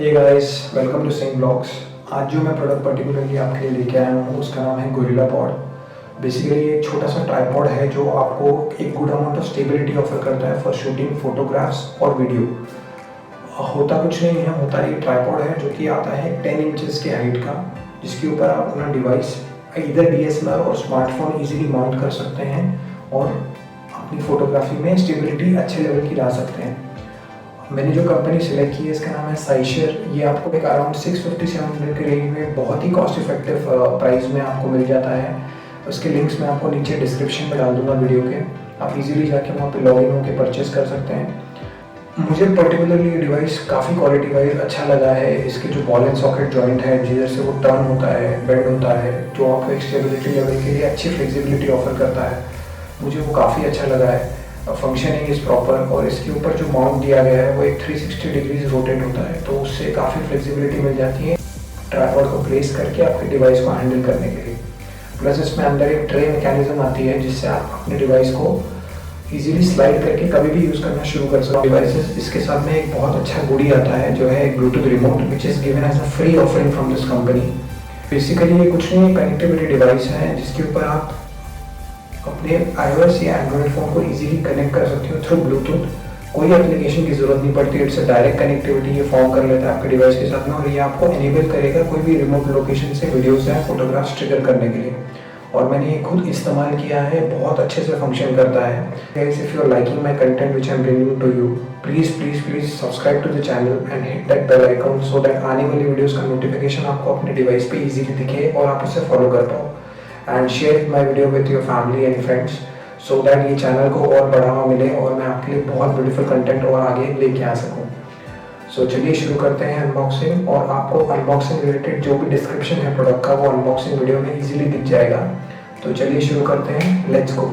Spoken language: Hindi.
Hey guys, welcome to sing blogs. आज जो मैं प्रोडक्ट पर्टिकुलरली आपके लिए लेके आया हूँ उसका नाम है गोरिल्लापॉड। बेसिकली एक छोटा सा ट्राइपॉड है जो आपको एक good amount of stability offer करता है फॉर शूटिंग फोटोग्राफ्स और वीडियो। होता कुछ नहीं है, होता ये ट्राइपॉड है जो कि आता है 10 इंचेस के हाइट का, जिसके ऊपर आप अपना डिवाइस इधर DSLR और स्मार्टफोन इजीली माउंट कर सकते हैं और अपनी फोटोग्राफी में स्टेबिलिटी अच्छे लेवल की ला सकते हैं। मैंने जो कंपनी सेलेक्ट की है इसका नाम है साइशर। ये आपको एक अराउंड 650-700 के रेंज में बहुत ही कॉस्ट इफेक्टिव प्राइस में आपको मिल जाता है। उसके लिंक्स मैं आपको नीचे डिस्क्रिप्शन में डाल दूंगा वीडियो के, आप इजीली जाके वहाँ पे लॉगिन होकर परचेस कर सकते हैं। मुझे पर्टिकुलरली ये डिवाइस काफ़ी क्वालिटी वाइज अच्छा लगा है। इसके जो बॉल एंड सॉकेट जॉइंट है जिधर से वो टर्न होता है, बेंड होता है, जो आपको एक स्टेबिलिटी लेवल के लिए अच्छी फ्लेक्सिबिलिटी ऑफर करता है, मुझे वो काफ़ी अच्छा लगा है। फंक्शनिंग इज़ प्रॉपर और इसके ऊपर जो माउंट दिया गया है वो एक 360 डिग्रीज रोटेट होता है, तो उससे काफ़ी फ्लेक्सिबिलिटी मिल जाती है ट्राइपॉड को प्लेस करके आपके डिवाइस को हैंडल करने के लिए। प्लस इसमें अंदर एक ट्रे मैकेनिज्म आती है जिससे आप अपने डिवाइस को इजीली स्लाइड करके कभी भी यूज़ करना शुरू कर सकते हो डिवाइसेस। इसके साथ में एक बहुत अच्छा गुडी आता है जो है bluetooth remote, which is given as a free offering from this company. Basically ये कुछ नहीं, कनेक्टिविटी डिवाइस है जिसके ऊपर आप अपने iOS या एंड्रॉइड फ़ोन को इजीली कनेक्ट कर सकते हो थ्रू ब्लूटूथ। कोई एप्लीकेशन की ज़रूरत नहीं पड़ती, इट्स डायरेक्ट कनेक्टिविटी ये फॉर्म कर लेता है आपके डिवाइस के साथ में और ये आपको एनेबल करेगा कोई भी रिमोट लोकेशन से वीडियोस या फोटोग्राफ्स ट्रिगर करने के लिए। और मैंने ये खुद इस्तेमाल किया है, बहुत अच्छे से फंक्शन करता है। Guys, if you are liking my content which I am bringing to you, please subscribe to the channel and hit that bell icon so that आने वाली वीडियोज़ का नोटिफिकेशन आपको अपने डिवाइस पे इजीली दिखे और आप उसे फॉलो कर पाओ। And share my video with your family and friends so that ये चैनल को और बढ़ावा मिले और मैं आपके लिए बहुत ब्यूटीफुल कंटेंट और आगे लेके आ सकूँ। सो चलिए शुरू करते हैं अनबॉक्सिंग, और आपको अनबॉक्सिंग रिलेटेड जो भी डिस्क्रिप्शन है प्रोडक्ट का वो अनबॉक्सिंग वीडियो में इजीली दिख जाएगा। तो चलिए शुरू करते हैं, लेट्स गो।